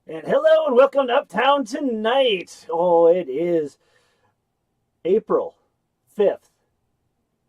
And hello and welcome to Uptown tonight. Oh, it is April 5th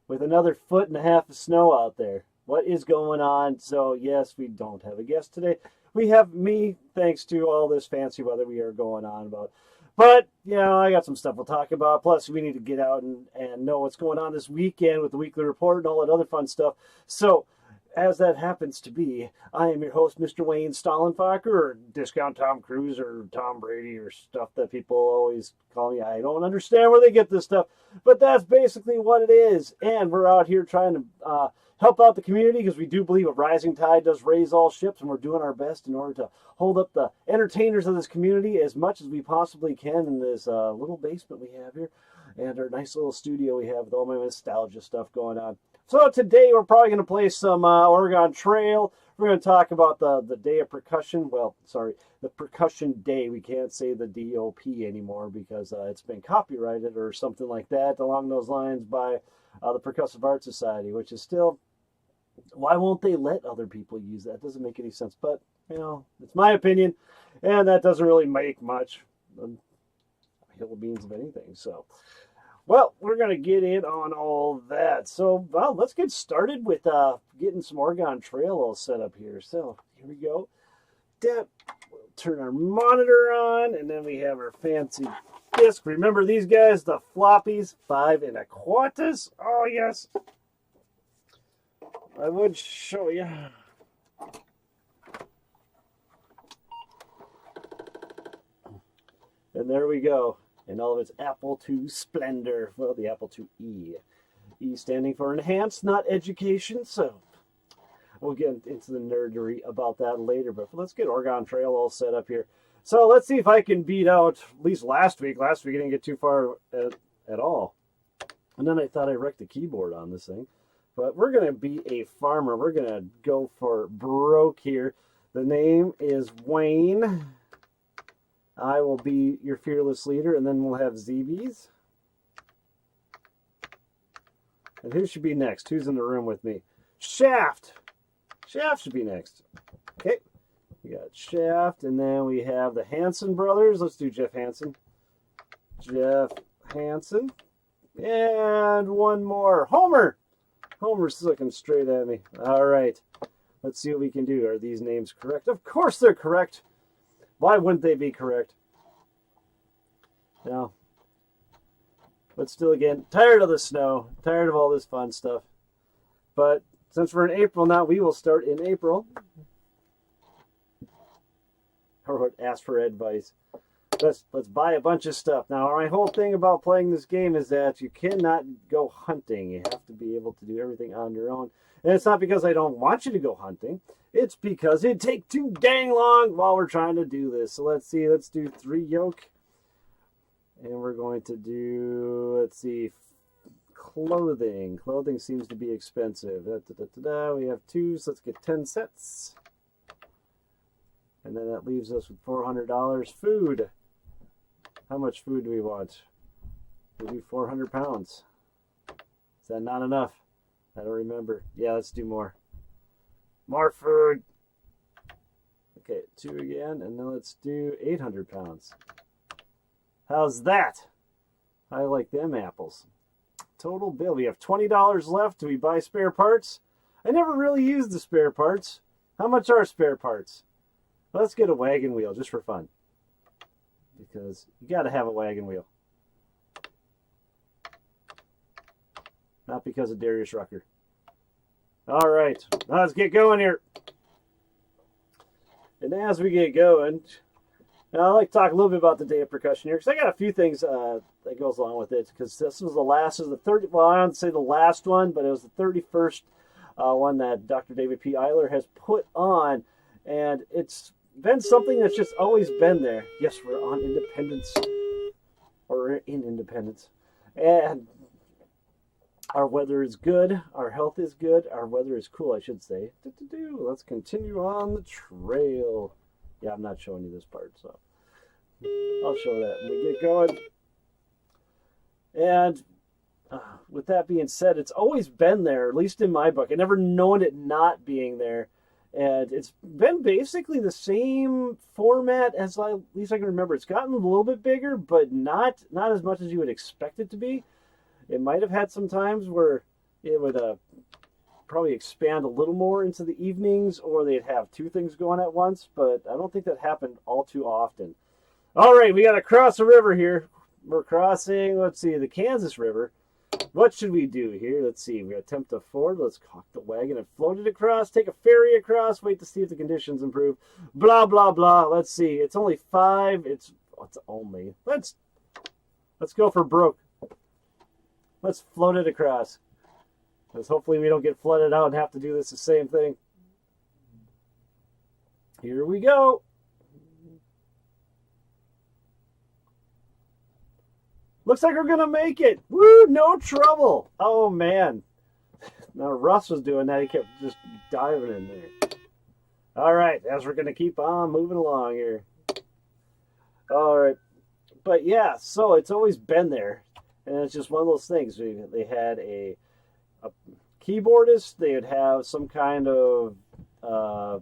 with another foot and a half of snow out there. What is going on? So, yes, we don't have a guest today. We have me, thanks to all this fancy weather we are going on about. But, I got some stuff we'll talk about. Plus, we need to get out and know what's going on this weekend with the weekly report and all that other fun stuff. So, as that happens to be, I am your host, Mr. Wayne Stollenfacher, or Discount Tom Cruise, or Tom Brady, or stuff that people always call me. I don't understand where they get this stuff, but that's basically what it is. And we're out here trying to help out the community because we do believe a rising tide does raise all ships, and we're doing our best in order to hold up the entertainers of this community as much as we possibly can in this little basement we have here and our nice little studio we have with all my nostalgia stuff going on. So today we're probably going to play some Oregon Trail. We're going to talk about the day of percussion. Well, sorry, the percussion day. We can't say the DOP anymore because it's been copyrighted or something like that along those lines by the Percussive Art Society, which is still, why won't they let other people use that? Doesn't make any sense. But, it's my opinion, and that doesn't really make much hill beans of anything. So, well, we're going to get in on all that. So, well, let's get started with getting some Oregon Trail all set up here. So, here we go. We'll turn our monitor on, and then we have our fancy disc. Remember these guys, the floppies, 5 1/4. Oh, yes. I would show you. And there we go. In all of its Apple II splendor. Well, the Apple IIe. E standing for enhanced, not education. So we'll get into the nerdery about that later. But let's get Oregon Trail all set up here. So let's see if I can beat out at least last week. Last week I didn't get too far at all. And then I thought I wrecked the keyboard on this thing. But we're going to be a farmer. We're going to go for broke here. The name is Wayne. I will be your fearless leader, and then we'll have ZBs. And who should be next? Who's in the room with me? Shaft. Shaft should be next. Okay. We got Shaft, and then we have the Hanson brothers. Let's do Jeff Hanson. Jeff Hanson. And one more. Homer. Homer's looking straight at me. All right. Let's see what we can do. Are these names correct? Of course they're correct. Why wouldn't they be correct? No. But still, again, tired of the snow, tired of all this fun stuff. But since we're in April now, we will start in April. Or ask for advice. Let's buy a bunch of stuff. Now, my whole thing about playing this game is that you cannot go hunting. You have to be able to do everything on your own. And it's not because I don't want you to go hunting. It's because it takes too dang long while we're trying to do this. So let's see. Let's do 3 yoke. And we're going to do, let's see, clothing. Clothing seems to be expensive. We have 2, so let's get 10 sets. And then that leaves us with $400. Food. How much food do we want? We do 400 pounds. Is that not enough? I don't remember. Yeah, let's do more. More food. Okay, 2 again, and then let's do 800 pounds. How's that? I like them apples. Total bill. We have $20 left. Do we buy spare parts? I never really used the spare parts. How much are spare parts? Let's get a wagon wheel just for fun. Because you got to have a wagon wheel. Not because of Darius Rucker. All right, let's get going here. And as we get going, now I'd like to talk a little bit about the day of percussion here, because I got a few things that goes along with it, because this was the last, of the 30, well, I don't say the last one, but it was the 31st one that Dr. David P. Eyler has put on, and it's been something that's just always been there. Yes, we're on Independence, or in Independence, and our weather is good, our health is good, our weather is cool, I should say. Let's continue on the trail. Yeah, I'm not showing you this part, so I'll show that when we get going. And with that being said, it's always been there, at least in my book. I never known it not being there. And it's been basically the same format as at least I can remember. It's gotten a little bit bigger, but not as much as you would expect it to be. It might have had some times where it would probably expand a little more into the evenings, or they'd have two things going at once, but I don't think that happened all too often. All right, we got to cross a river here. We're crossing, let's see, the Kansas River. What should we do here? Let's see. We attempt to ford. Let's cock the wagon and float it across. Take a ferry across. Wait to see if the conditions improve. Blah, blah, blah. Let's see. It's only 5. It's only. Let's go for broke. Let's float it across. Because hopefully we don't get flooded out and have to do this the same thing. Here we go. Looks like we're going to make it. Woo, no trouble. Oh, man. Now, Russ was doing that. He kept just diving in there. All right, as we're going to keep on moving along here. All right. But, yeah, so it's always been there. And it's just one of those things. They had a keyboardist. They would have some kind of, how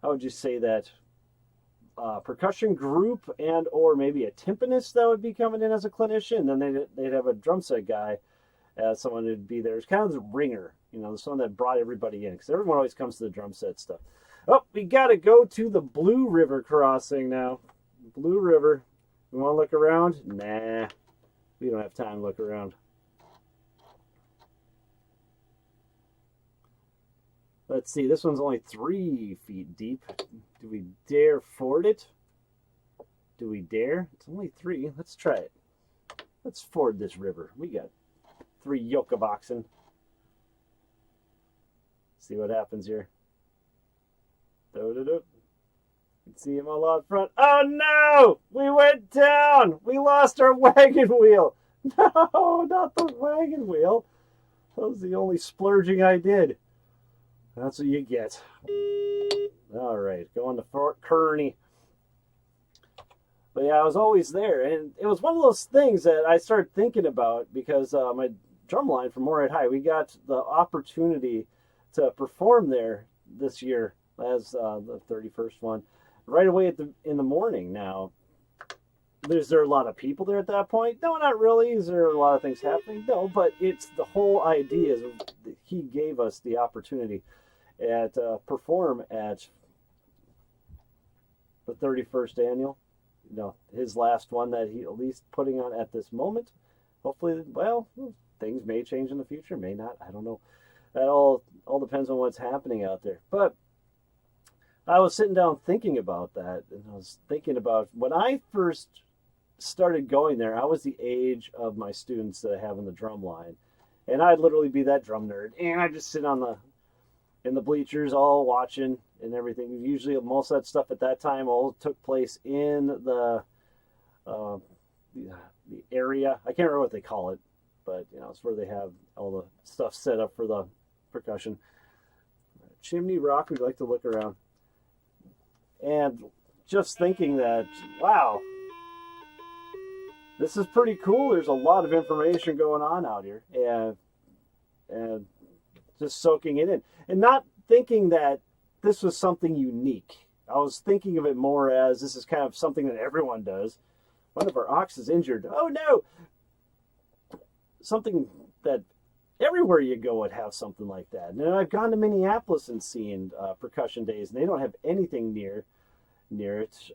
would you say that? Percussion group and or maybe a timpanist that would be coming in as a clinician. Then they'd have a drum set guy as someone who'd be there. It's kind of the ringer, someone that brought everybody in, because everyone always comes to the drum set stuff. Oh, we got to go to the Blue River crossing now. Blue River. We want to look around? Nah, we don't have time to look around. Let's see, this one's only 3 feet deep. Do we dare ford it? Do we dare? It's only 3. Let's try it. Let's ford this river. We got 3 yoke of oxen. See what happens here. Do-do-do. You can see him all out front. Oh no! We went down! We lost our wagon wheel! No, not the wagon wheel. That was the only splurging I did. That's what you get. All right, going to Fort Kearney. But yeah, I was always there, and it was one of those things that I started thinking about because my drum line from Morehead High, we got the opportunity to perform there this year as the 31st one, right away in the morning. Now, is there a lot of people there at that point? No, not really. Is there a lot of things happening? No, but it's the whole idea is he gave us the opportunity at perform at the 31st annual, his last one that he at least putting on at this moment. Hopefully, well, things may change in the future, may not. I don't know. That all depends on what's happening out there. But I was sitting down thinking about that, and I was thinking about when I first started going there, I was the age of my students that I have in the drum line, and I'd literally be that drum nerd, and I'd just sit in the bleachers all watching and everything. Usually most of that stuff at that time all took place in the area. I can't remember what they call it, but it's where they have all the stuff set up for the percussion. Chimney Rock, we'd like to look around. And just thinking that, wow, this is pretty cool. There's a lot of information going on out here, and just soaking it in, and not thinking that this was something unique. I was thinking of it more as this is kind of something that everyone does. One of our ox is injured. Oh no! Something that everywhere you go would have something like that. And I've gone to Minneapolis and seen percussion days, and they don't have anything near it.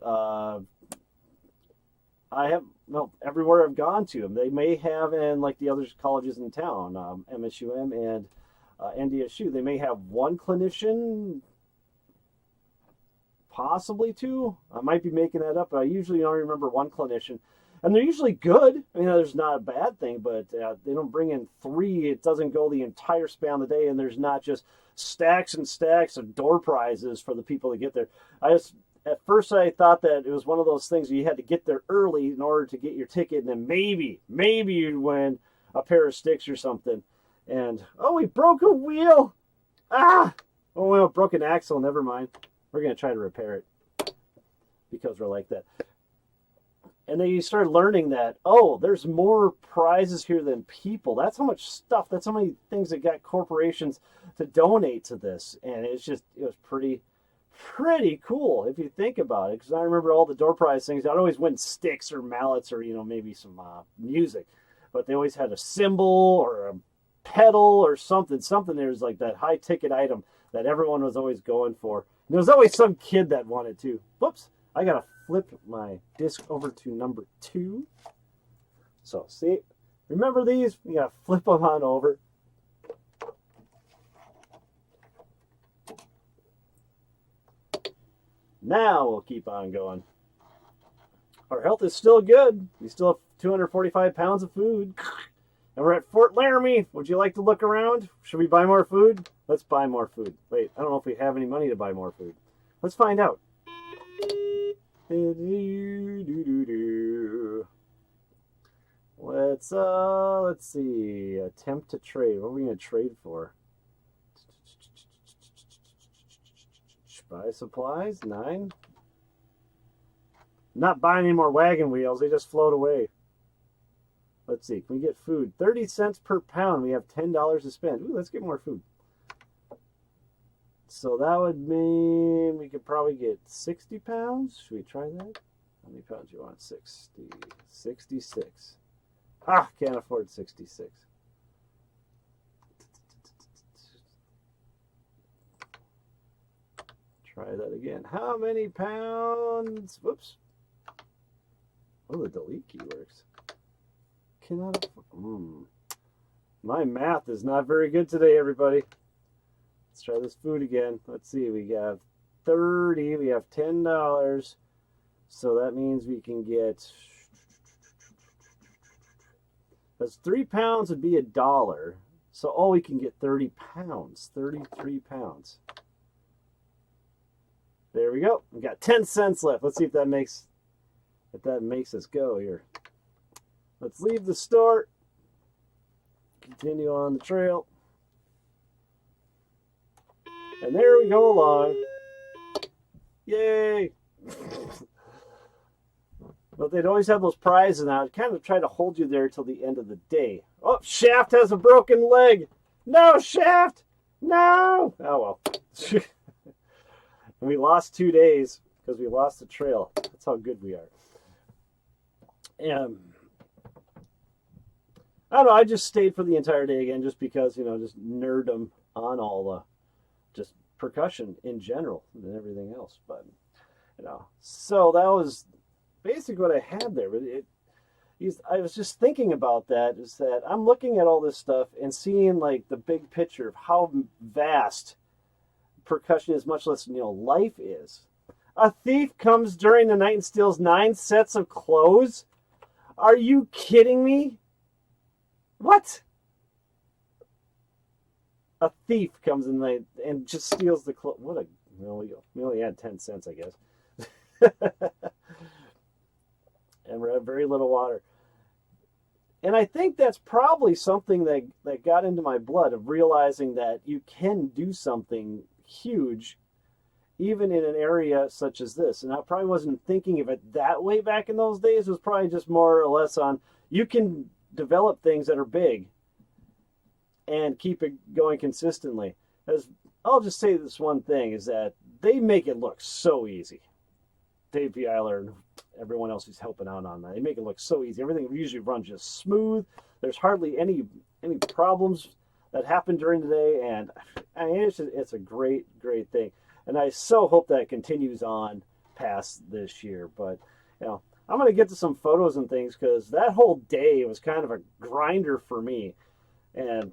I have, everywhere I've gone to them, they may have, and like the other colleges in town, MSUM and NDSU, they may have one clinician, possibly 2. I might be making that up, but I usually only remember one clinician. And they're usually good. There's not a bad thing, but they don't bring in 3. It doesn't go the entire span of the day, and there's not just stacks and stacks of door prizes for the people to get there. At first I thought that it was one of those things where you had to get there early in order to get your ticket, and then maybe you'd win a pair of sticks or something. And, we broke a wheel. Oh, well, broke an axle. Never mind. We're going to try to repair it because we're like that. And then you start learning that, there's more prizes here than people. That's how much stuff, that's how many things that got corporations to donate to this, and it was pretty cool if you think about it. Because I remember all the door prize things. I'd always win sticks or mallets or maybe some music, but they always had a cymbal or a pedal or something. There was like that high ticket item that everyone was always going for. And there was always some kid that wanted to. Whoops! I gotta flip my disc over to number 2. So see, remember these? You gotta flip them on over. Now we'll keep on going. Our health is still good. We still have 245 pounds of food. And we're at Fort Laramie. Would you like to look around? Should we buy more food? Let's buy more food. Wait, I don't know if we have any money to buy more food. Let's find out. Let's see. Attempt to trade. What are we going to trade for? Buy supplies, 9. Not buying any more wagon wheels. They just float away. Let's see. Can we get food? 30 cents per pound. We have $10 to spend. Ooh, let's get more food. So that would mean we could probably get 60 pounds. Should we try that? How many pounds do you want? 60. 66. Ah, can't afford 66. Try that again. How many pounds? Whoops. Oh, the delete key works. Cannot. My math is not very good today, everybody. Let's try this food again. Let's see. We have 30. We have $10. So that means we can get. That's 3 pounds would be $1. So we can get 30 pounds. 33 pounds. There we go. We got 10 cents left. Let's see if that makes us go here. Let's leave the store. Continue on the trail. And there we go along. Yay! But they'd always have those prizes now. I'd kind of try to hold you there till the end of the day. Oh, Shaft has a broken leg. No, Shaft! No! Oh, well. And we lost 2 days because we lost the trail. That's how good we are. And I don't know. I just stayed for the entire day again just because, just nerddom on all the just percussion in general and everything else. But, so that was basically what I had there. But I was just thinking about that, is that I'm looking at all this stuff and seeing like the big picture of how vast percussion is, much less life is. A thief comes during the night and steals 9 sets of clothes. Are you kidding me? What? A thief comes in the night and just steals the clothes. We only had 10 cents, I guess. And we're at very little water. And I think that's probably something that got into my blood, of realizing that you can do something huge even in an area such as this. And I probably wasn't thinking of it that way back in those days. It was probably just more or less on, you can develop things that are big and keep it going consistently. As I'll just say this one thing, is that they make it look so easy. Dave Eyler and everyone else who's helping out on that, they make it look so easy. Everything usually runs just smooth. There's hardly any problems that happen during the day, and I mean, it's a great thing. And I so hope that continues on past this year. But I'm going to get to some photos and things, because that whole day was kind of a grinder for me. And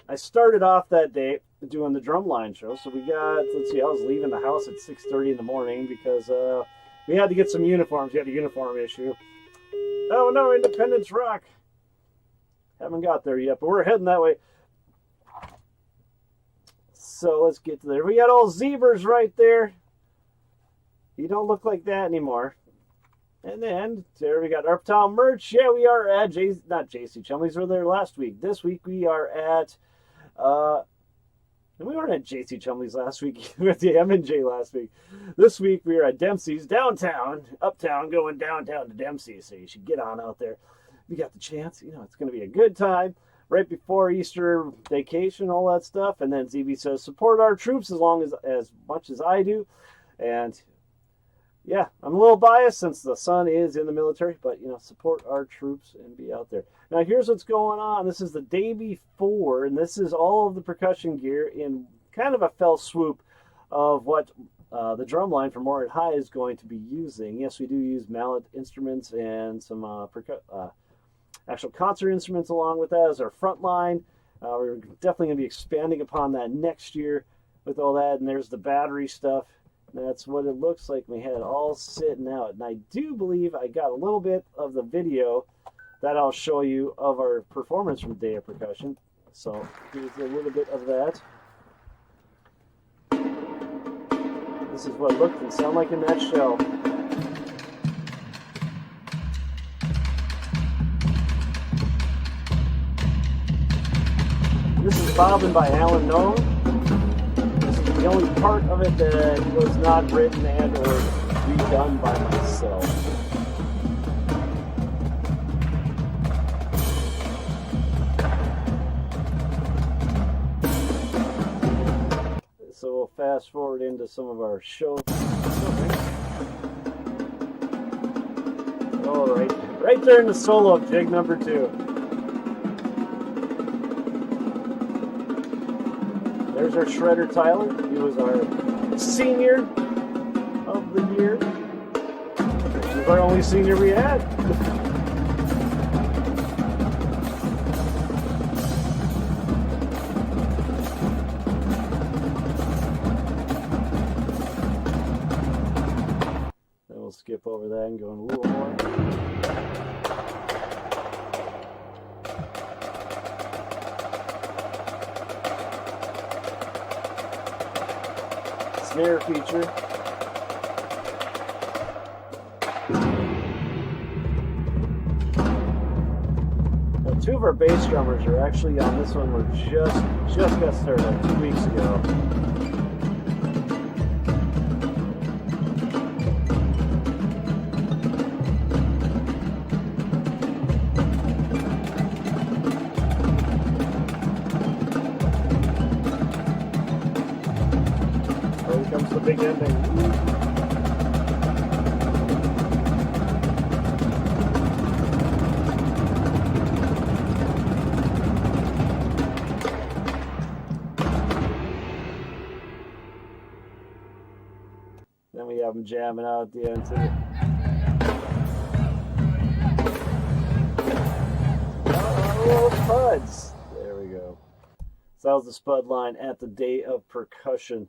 I started off that day doing the drumline show. So we got, let's see, I was leaving the house at 6:30 in the morning because we had to get some uniforms. We had a uniform issue. Oh no, Independence Rock. Haven't got there yet, but we're heading that way. So let's get to there. We got all zebras right there. You don't look like that anymore. And then there we got Uptown merch. Yeah, we are at not JC Chumley's. We were there last week. This week we are at we weren't at JC Chumley's last week. We were at the M&J last week. This week we are at Dempsey's downtown, Uptown, going downtown to Dempsey. So you should get on out there. We got the chance. It's going to be a good time. right before Easter vacation, all that stuff. And then ZB says, support our troops as much as I do. And yeah, I'm a little biased since the son is in the military, but support our troops and be out there. Now here's what's going on. This is the day before, and this is all of the percussion gear in kind of a fell swoop of what the drum line for Morehead High is going to be using. Yes, we do use mallet instruments and some actual concert instruments along with that as our front line. We're definitely going to be expanding upon that next year with all that. And there's the battery stuff. That's what it looks like. We had it all sitting out. And I do believe I got a little bit of the video that I'll show you of our performance from Day of Percussion. So here's a little bit of that. This is what it looked and sounded like in that show. This is Bobbin by Alan Noe. This is the only part of it that was not written and or redone by myself. So we'll fast forward into some of our show. All right there in the solo of jig number 2. There's our shredder Tyler. He was our senior of the year. He was our only senior we had. Then we'll skip over that and go in a little more. Snare feature. Now, 2 of our bass drummers are actually on this one. We're just got started like 2 weeks ago. Comes the big ending. Then we have them jamming out at the end too. Oh, spuds. There we go. So that was the spud line at the Day of Percussion,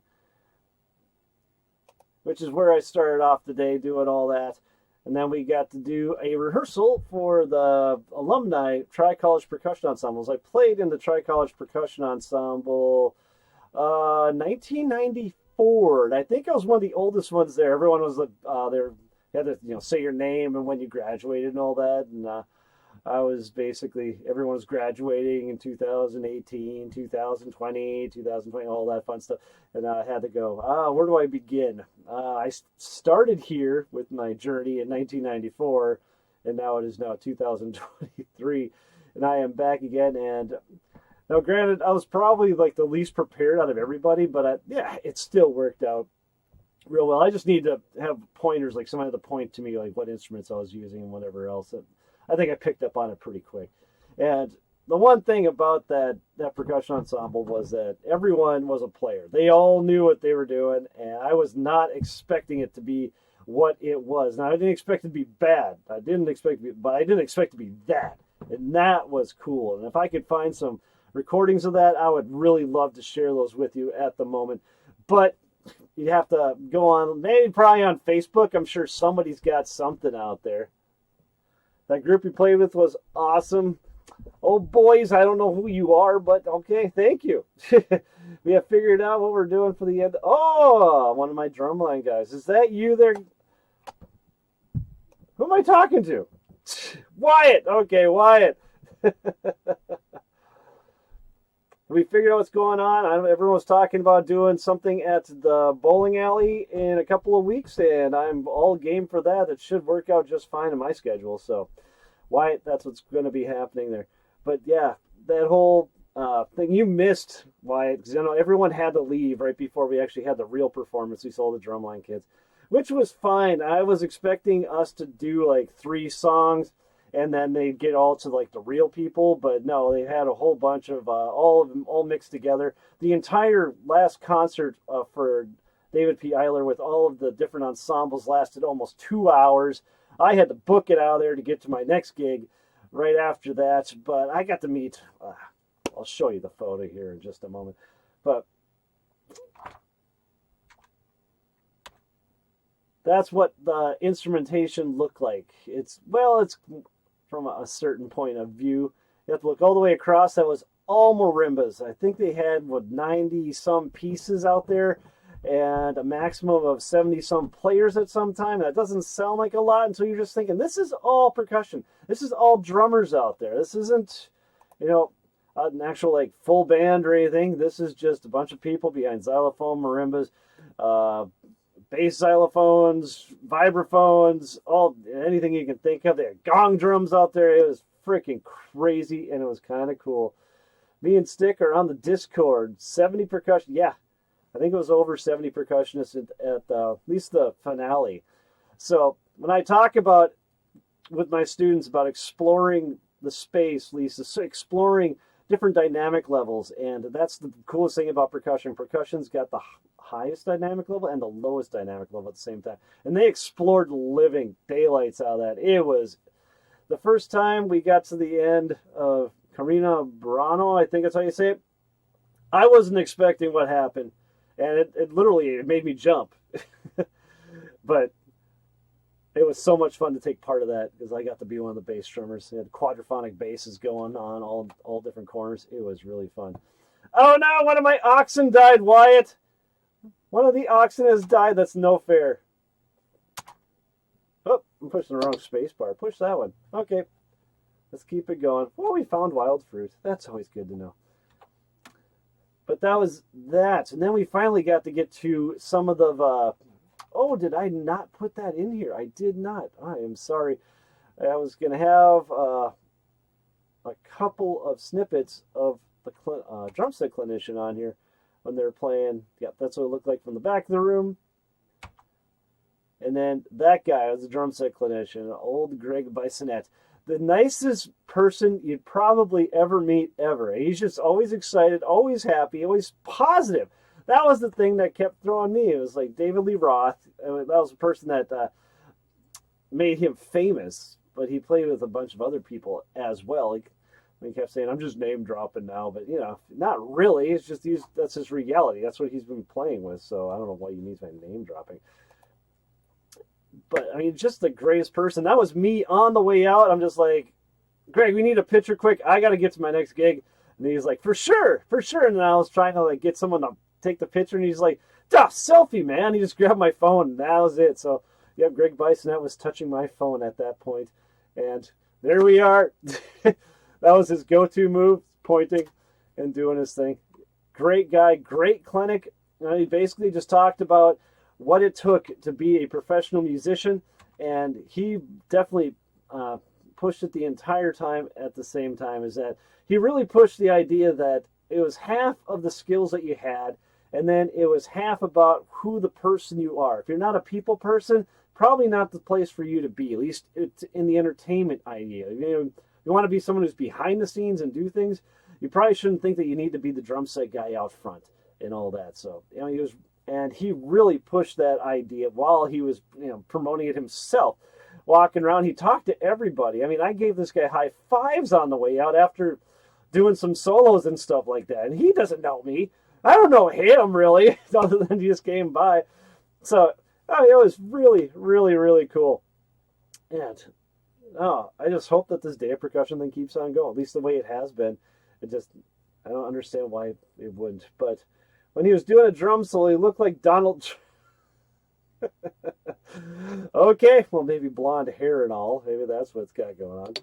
which is where I started off the day doing all that. And then we got to do a rehearsal for the alumni Tri-College Percussion Ensembles. I played in the Tri-College Percussion Ensemble 1994. And I think I was one of the oldest ones there. Everyone was there. You had to say your name and when you graduated and all that. And I was basically, everyone was graduating in 2018, 2020, 2020, all that fun stuff. And I had to go, where do I begin? I started here with my journey in 1994, and now it is now 2023. And I am back again. And now, granted, I was probably like the least prepared out of everybody, but yeah, it still worked out real well. I just need to have pointers, like somebody to point to me, like what instruments I was using and whatever else. I think I picked up on it pretty quick. And the one thing about that percussion ensemble was that everyone was a player. They all knew what they were doing, and I was not expecting it to be what it was. Now, I didn't expect it to be bad. But I didn't expect it to be that. And that was cool. And if I could find some recordings of that, I would really love to share those with you at the moment. But you'd have to go on, probably on Facebook. I'm sure somebody's got something out there. That group you played with was awesome. Oh, boys, I don't know who you are, but okay, thank you. We have figured out what we're doing for the end. Oh, one of my drumline guys. Is that you there? Who am I talking to? Wyatt. Okay, Wyatt. We figured out what's going on. Everyone was talking about doing something at the bowling alley in a couple of weeks, and I'm all game for that. It should work out just fine in my schedule. So, Wyatt, that's what's going to be happening there. But yeah, that whole thing you missed, Wyatt, because everyone had to leave right before we actually had the real performance. We saw the drumline kids, which was fine. I was expecting us to do like 3 songs, and then they'd get all to like the real people, but no, they had a whole bunch of all of them all mixed together. The entire last concert for David P. Eyler with all of the different ensembles lasted almost 2 hours. I had to book it out of there to get to my next gig right after that, but I got to meet, I'll show you the photo here in just a moment, but that's what the instrumentation looked like. It's from a certain point of view. You have to look all the way across. That was all marimbas. I think they had, 90-some pieces out there and a maximum of 70-some players at some time. That doesn't sound like a lot until you're just thinking, this is all percussion. This is all drummers out there. This isn't, an actual, like, full band or anything. This is just a bunch of people behind xylophone, marimbas, bass xylophones, vibraphones, anything you can think of. They had gong drums out there. It was freaking crazy, and it was kind of cool. Me and Stick are on the Discord. 70 percussion. Yeah, I think it was over 70 percussionists at least the finale. So when I talk about with my students about exploring the space, Lisa, so exploring different dynamic levels, and that's the coolest thing about percussion. Percussion's got the highest dynamic level and the lowest dynamic level at the same time, and they explored living daylights out of that. It was the first time we got to the end of Carina Burano, I think that's how you say it. I wasn't expecting what happened, and it literally made me jump. But it was so much fun to take part of that because I got to be one of the bass drummers. They had quadraphonic basses going on all different corners. It was really fun. Oh no, one of my oxen died, Wyatt. One of the oxen has died. That's no fair. Oh, I'm pushing the wrong space bar. Push that one. Okay. Let's keep it going. Well, we found wild fruit. That's always good to know. But that was that. And then we finally got to get to some of the... oh, did I not put that in here? I did not. I am sorry. I was going to have a couple of snippets of the drumstick clinician on here when they're playing. Yeah, that's what it looked like from the back of the room. And then that guy was a drumstick clinician, old Greg Bissonette. The nicest person you'd probably ever meet ever. He's just always excited, always happy, always positive. That was the thing that kept throwing me. It was like David Lee Roth. That was a person that made him famous, but he played with a bunch of other people as well. Like, he kept saying, I'm just name dropping now, but not really. It's just that's his reality. That's what he's been playing with. So I don't know what he means by name dropping. But I mean, just the greatest person. That was me on the way out. I'm just like, Greg, we need a picture quick. I got to get to my next gig. And he's like, for sure. And then I was trying to like get someone to take the picture, and he's like, duh, selfie, man. He just grabbed my phone, and that was it. So, yeah, Greg Bissonette was touching my phone at that point, and there we are. That was his go-to move, pointing and doing his thing. Great guy, great clinic. He basically just talked about what it took to be a professional musician, and he definitely pushed it the entire time at the same time. Is that he really pushed the idea that it was half of the skills that you had, and then it was half about who the person you are. If you're not a people person, probably not the place for you to be, at least in the entertainment idea. You want to be someone who's behind the scenes and do things, you probably shouldn't think that you need to be the drum set guy out front and all that. So, he really pushed that idea while he was, promoting it himself. Walking around, he talked to everybody. I mean, I gave this guy high fives on the way out after doing some solos and stuff like that, and he doesn't know me. I don't know him, really, other than he just came by. So, it was really, really, really cool. And, I just hope that this day of percussion thing keeps on going, at least the way it has been. I don't understand why it wouldn't. But when he was doing a drum solo, he looked like Donald. Okay, well, maybe blonde hair and all. Maybe that's what's got going on.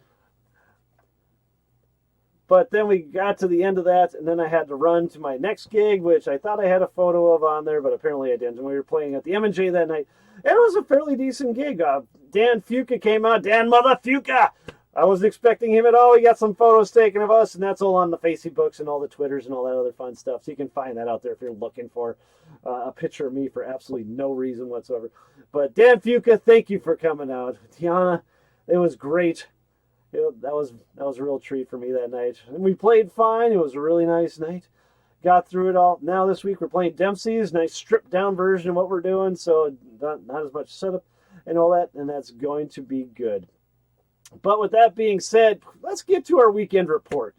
But then we got to the end of that, and then I had to run to my next gig, which I thought I had a photo of on there, but apparently I didn't. And we were playing at the M&J that night. And it was a fairly decent gig. Dan Fuca came out. Dan Mother Fuca! I wasn't expecting him at all. We got some photos taken of us, and that's all on the Facebooks and all the Twitters and all that other fun stuff. So you can find that out there if you're looking for a picture of me for absolutely no reason whatsoever. But Dan Fuca, thank you for coming out. Tiana, it was great. That was a real treat for me that night. And we played fine. It was a really nice night. Got through it all. Now this week we're playing Dempsey's, nice stripped down version of what we're doing. So not as much setup and all that, and that's going to be good. But with that being said, let's get to our weekend report.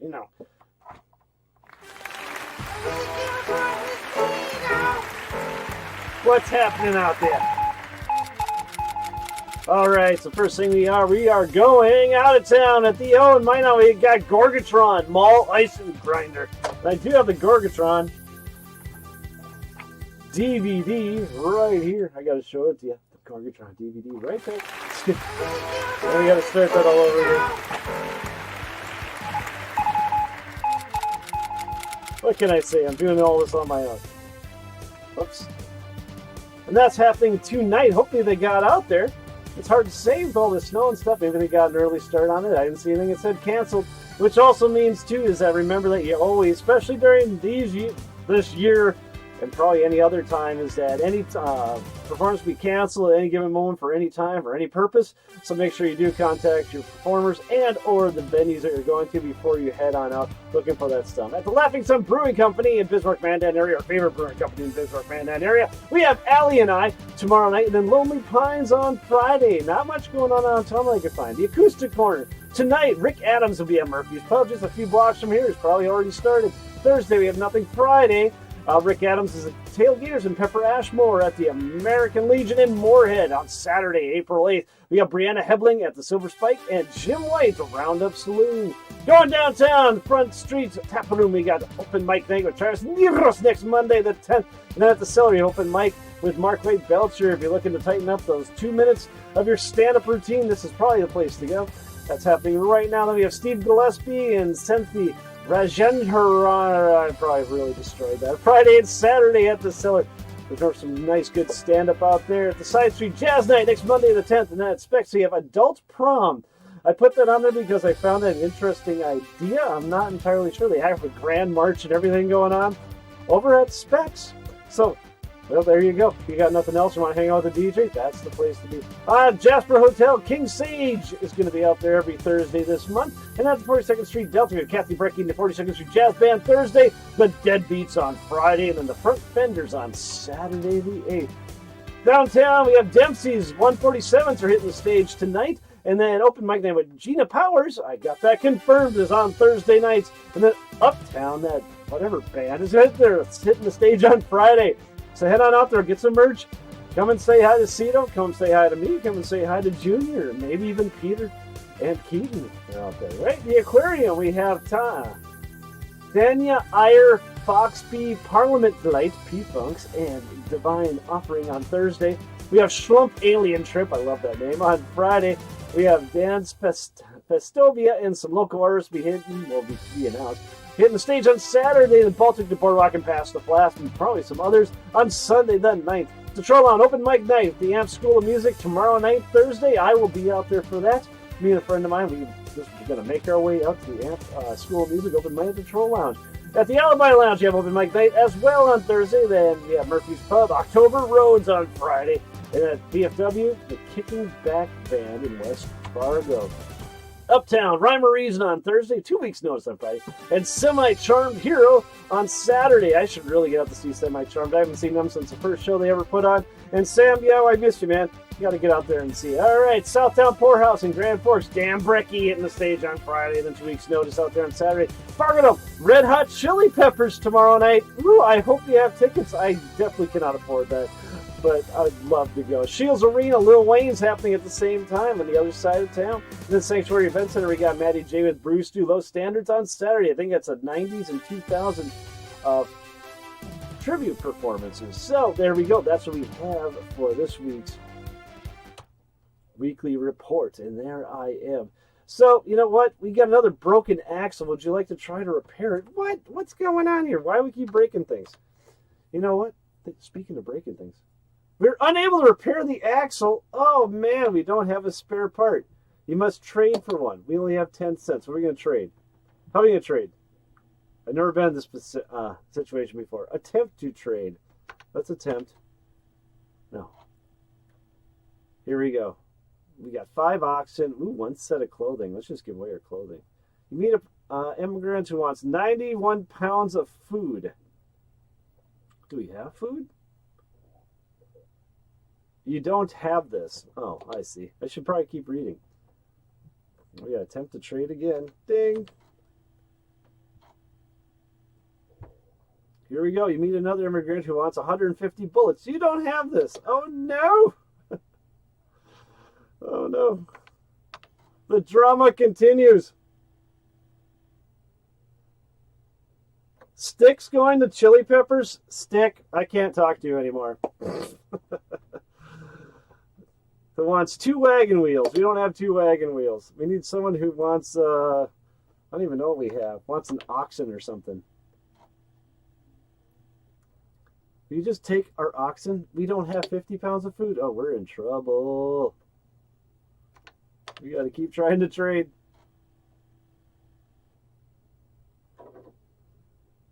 What's happening out there? All right, so first thing we are going out of town at the O and Minot. We got Gorgatron Mall Ice and Grinder. And I do have the Gorgatron DVD right here. I got to show it to you. Gorgatron DVD right there. And we got to start that all over again. What can I say? I'm doing all this on my own. Oops. And that's happening tonight. Hopefully they got out there. It's hard to say with all the snow and stuff. Maybe they got an early start on it. I didn't see anything that said canceled. Which also means, too, is that remember that you always, especially during this year, and probably any other time, is that any performance be canceled at any given moment for any time, for any purpose. So make sure you do contact your performers and or the venues that you're going to before you head on out looking for that stuff. At the Laughing Sun Brewing Company in Bismarck-Mandan area, our favorite brewing company in Bismarck-Mandan area, we have Allie and I tomorrow night, and then Lonely Pines on Friday. Not much going on downtown I could find. The Acoustic Corner. Tonight, Rick Adams will be at Murphy's Pub, just a few blocks from here. He's probably already started. Thursday, we have nothing. Friday, Rick Adams is at Tailgaters and Pepper Ashmore at the American Legion in Moorhead. On Saturday, April 8th, we have Brianna Hebling at the Silver Spike and Jim White at Roundup Saloon. Going downtown, Front Street Tap Room, we got open mic night with Travis Nivros next Monday, the 10th. And then at the Celery, open mic with Mark Wade Belcher. If you're looking to tighten up those 2 minutes of your stand-up routine, this is probably the place to go. That's happening right now. Then we have Steve Gillespie and Cynthia Rajendran. I probably really destroyed that. Friday and Saturday at the Cellar. There's some nice, good stand-up out there. At the Side Street Jazz Night next Monday the 10th. And then at Specs, we have Adult Prom. I put that on there because I found an interesting idea. I'm not entirely sure. They have a grand march and everything going on over at Specs. So, well, there you go. If you got nothing else, you want to hang out with the DJ, that's the place to be. Jasper Hotel, King Sage is going to be out there every Thursday this month. And at the 42nd Street Delta, we have Kathy Brecky and the 42nd Street Jazz Band Thursday, the Deadbeats on Friday, and then the Front Fenders on Saturday the 8th. Downtown, we have Dempsey's 147s are hitting the stage tonight. And then open mic night with Gina Powers, I got that confirmed, is on Thursday nights. And then Uptown, that whatever band is right there, it's hitting the stage on Friday. So head on out there, get some merch. Come and say hi to Cito. Come say hi to me. Come and say hi to Junior. Maybe even Peter and Keaton are out there. Right? The Aquarium, we have Tanya Eyler, Foxby, Parliament Delight, P-Funks, and Divine Offering on Thursday. We have Schlump Alien Trip. I love that name. On Friday, we have Dance Festovia and some local artists will be announced. Hitting the stage on Saturday, the Baltic to Boardwalk and past the Blast, and probably some others on Sunday the 9th. The Trollon Open Mic Night at the Amp School of Music tomorrow night, Thursday. I will be out there for that. Me and a friend of mine, we're going to make our way out to the Amp School of Music Open Mic at the Troll Lounge. At the Alibi Lounge, you have Open Mic Night as well on Thursday. Then we have Murphy's Pub, October Roads on Friday. And at BFW, the Kicking Back Band in West Fargo. Uptown, Rhyme or Reason on Thursday, 2 weeks notice on Friday, and Semi-Charmed Hero on Saturday. I should really get out to see Semi-Charmed. I haven't seen them since the first show they ever put on. And Sam, I missed you, man. You got to get out there and see it. All right, Southtown Poorhouse in Grand Forks, Dan Brecky hitting the stage on Friday, then 2 weeks notice out there on Saturday. Fargo, Red Hot Chili Peppers tomorrow night. Ooh, I hope you have tickets. I definitely cannot afford that, but I'd love to go. Shields Arena, Lil Wayne's happening at the same time on the other side of town. And then Sanctuary Event Center, we got Matty J with Bruce Do Low Standards on Saturday. I think that's a 90s and 2000 tribute performances. So there we go. That's what we have for this week's weekly report. And there I am. So, you know what? We got another broken axle. Would you like to try to repair it? What's going on here? Why do we keep breaking things? You know what? Speaking of breaking things, we're unable to repair the axle. Oh, man, we don't have a spare part. You must trade for one. We only have 10 cents. What are we going to trade? How are we going to trade? I've never been in this situation before. Attempt to trade. Let's attempt. No. Here we go. We got 5 oxen. Ooh, 1 set of clothing. Let's just give away our clothing. You meet an immigrant who wants 91 pounds of food. Do we have food? You don't have this. Oh, I see. I should probably keep reading. We got to attempt to trade again. Ding. Here we go. You meet another immigrant who wants 150 bullets. You don't have this. Oh, no. Oh, no. The drama continues. Sticks going to Chili Peppers? Stick, I can't talk to you anymore. Who wants 2 wagon wheels? We don't have 2 wagon wheels. We need someone who wants, I don't even know what we have. Wants an oxen or something. Will you just take our oxen? We don't have 50 pounds of food. Oh, we're in trouble. We got to keep trying to trade.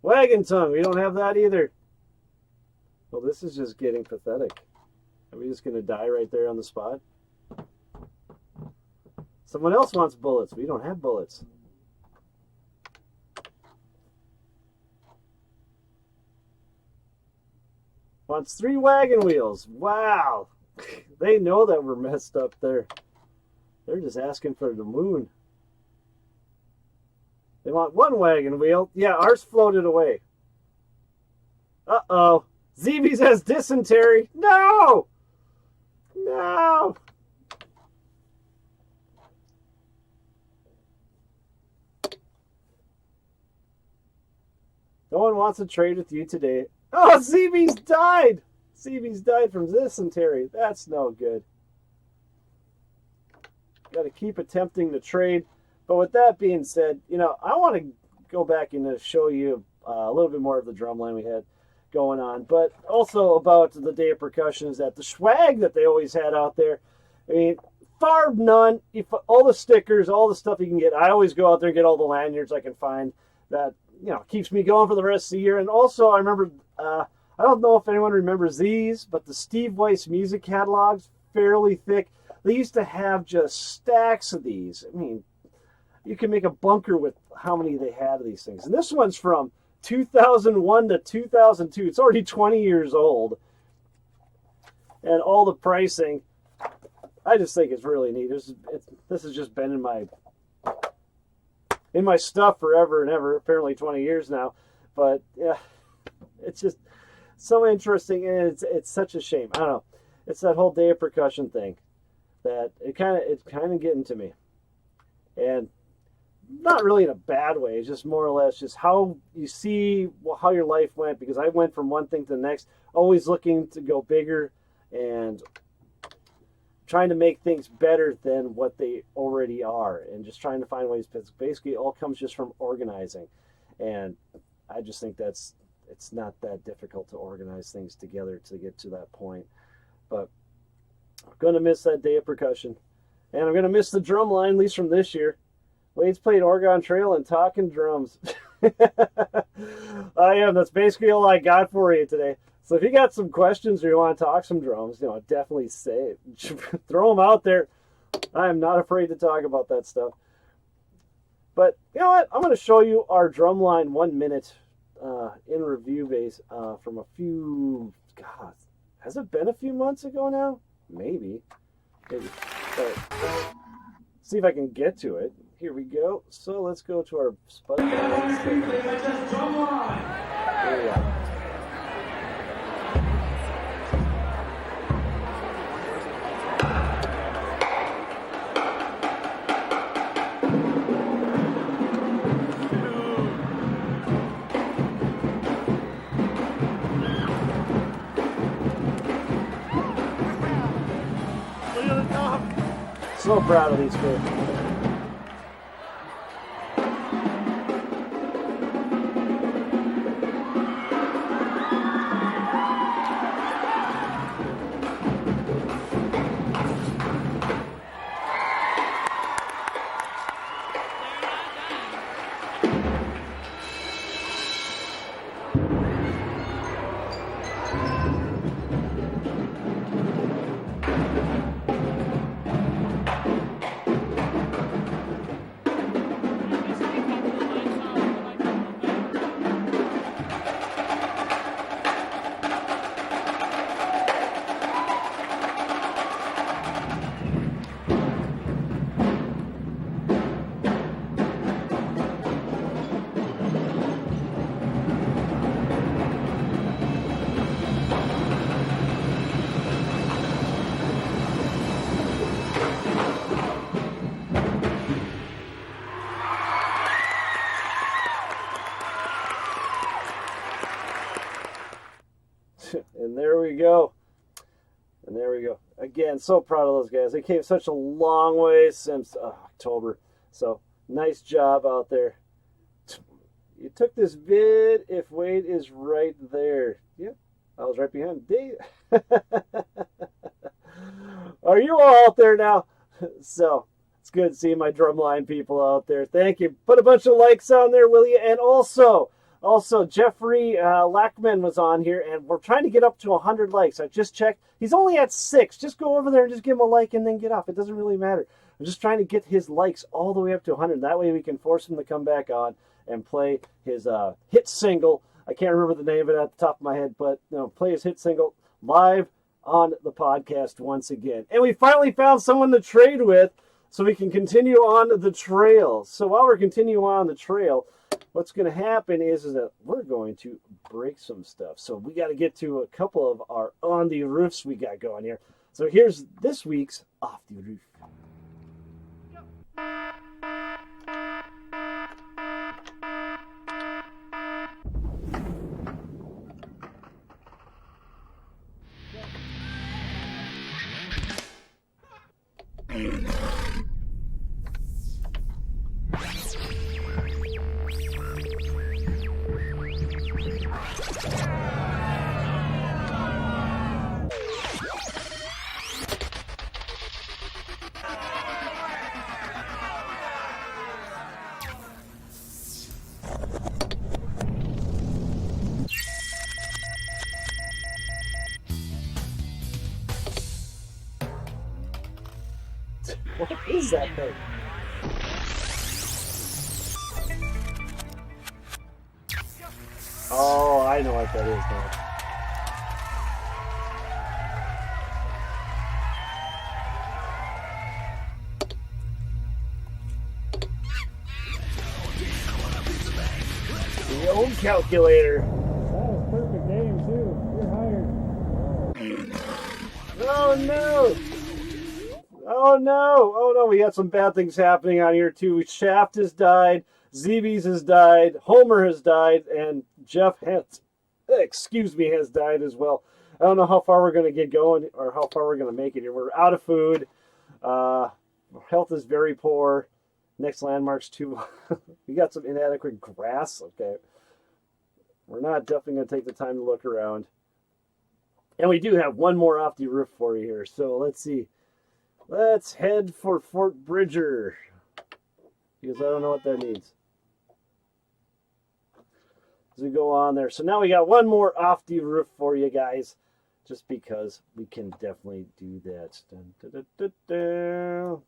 Wagon tongue. We don't have that either. Well, this is just getting pathetic. Are we just going to die right there on the spot? Someone else wants bullets. We don't have bullets. Wants 3 wagon wheels. Wow. They know that we're messed up there. They're just asking for the moon. They want 1 wagon wheel. Yeah, ours floated away. Uh-oh. Zeebies has dysentery. No! No! No one wants to trade with you today. Oh, Zeebies died! Zeebies died from dysentery. That's no good. Got to keep attempting to trade. But with that being said, you know, I want to go back and show you a little bit more of the drumline we had going on, but also about the Day of Percussion is that the swag that they always had out there. I mean, far none. All the stickers, all the stuff you can get. I always go out there and get all the lanyards I can find. That, you know, keeps me going for the rest of the year. And also, I remember, I don't know if anyone remembers these, but the Steve Weiss music catalogs, fairly thick. They used to have just stacks of these. I mean, you can make a bunker with how many they had of these things. And this one's from 2001 to 2002. It's already 20 years old. And all the pricing, I just think it's really neat. This has just been in my stuff forever and ever, apparently 20 years now. But yeah, it's just so interesting, and it's such a shame. I don't know. It's that whole Day of Percussion thing that it's kind of getting to me. And not really in a bad way. It's just more or less just how you see how your life went, because I went from one thing to the next, always looking to go bigger and trying to make things better than what they already are, and just trying to find ways. Basically, it all comes just from organizing, and I just think it's not that difficult to organize things together to get to that point. But I'm going to miss that Day of Percussion, and I'm going to miss the drum line, at least from this year. Wade's played Oregon Trail and talking drums. I am. That's basically all I got for you today. So if you got some questions or you want to talk some drums, you know, definitely say it. Throw them out there. I am not afraid to talk about that stuff. But you know what? I'm going to show you our drumline 1 minute in review base from a few. God, has it been a few months ago now? Maybe. But see if I can get to it. Here we go. So let's go to our spud. Here we go. So proud of these kids. again, so proud of those guys. They came such a long way since October. So nice job out there. You took this vid if Wade is right there. Yep, I was right behind Dave. Are you all out there now? So it's good seeing my drumline people out there. Thank you. Put a bunch of likes on there, will you? And also Jeffrey Lackman was on here, and we're trying to get up to 100 likes. I just checked. He's only at 6. Just go over there and just give him a like and then get off. It doesn't really matter. I'm just trying to get his likes all the way up to 100. That way we can force him to come back on and play his hit single. I can't remember the name of it at the top of my head, but play his hit single live on the podcast once again. And we finally found someone to trade with so we can continue on the trail. So while we're continuing on the trail, what's going to happen is that we're going to break some stuff. So we got to get to a couple of our on the roofs we got going here. So here's this week's Off the Roof. What is that thing? Oh, I know what that is now. The old calculator. That was perfect game too. You're hired. Oh no! Oh no, we got some bad things happening on here too. Shaft has died, ZB's has died, Homer has died, and Jeff has died as well. I don't know how far we're going to get going or how far we're going to make it here. We're out of food. Health is very poor. Next landmark's too. We got some inadequate grass. Okay. We're not definitely going to take the time to look around. And we do have one more off the roof for you here. So let's see. Let's head for Fort Bridger, because I don't know what that means. As we go on there. So now we got one more off the roof for you guys, just because we can definitely do that. Dun, dun, dun, dun, dun.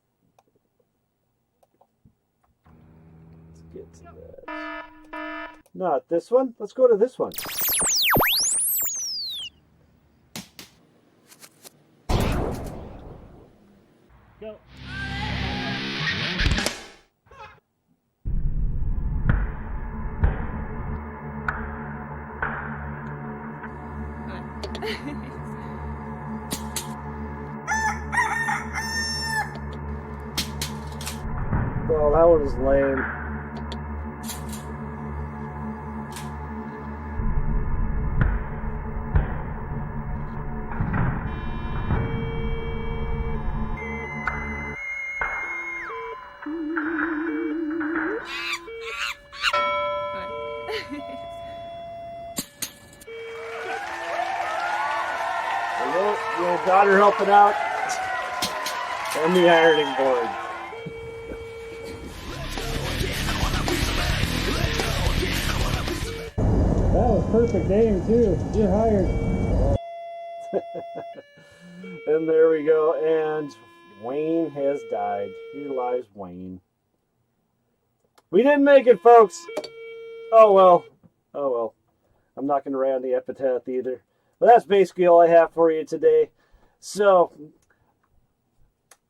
Let's get to that. Not this one. Let's go to this one. Go. Oh, that one is lame. Your daughter helping out, and the ironing board. That was perfect aim too. You're hired. And there we go. And Wayne has died. Here lies Wayne. We didn't make it, folks. Oh well. Oh well. I'm not going to write on the epitaph either. But that's basically all I have for you today. So,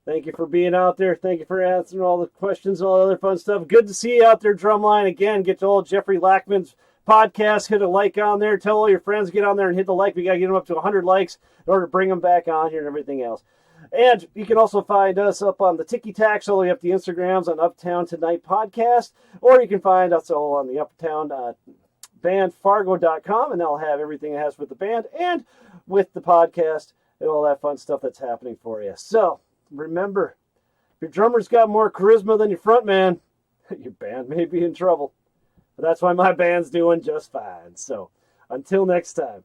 thank you for being out there. Thank you for answering all the questions and all the other fun stuff. Good to see you out there, Drumline. Again, get to old Jeffrey Lackman's podcast. Hit a like on there. Tell all your friends, get on there and hit the like. We got to get them up to 100 likes in order to bring them back on here and everything else. And you can also find us up on the Tiki Tacs, all the way up the Instagrams on Uptown Tonight Podcast. Or you can find us all on the Uptown band Fargo.com, and that'll have everything it has with the band and with the podcast and all that fun stuff that's happening for you. So remember, if your drummer's got more charisma than your front man, your band may be in trouble. But that's why my band's doing just fine. So until next time.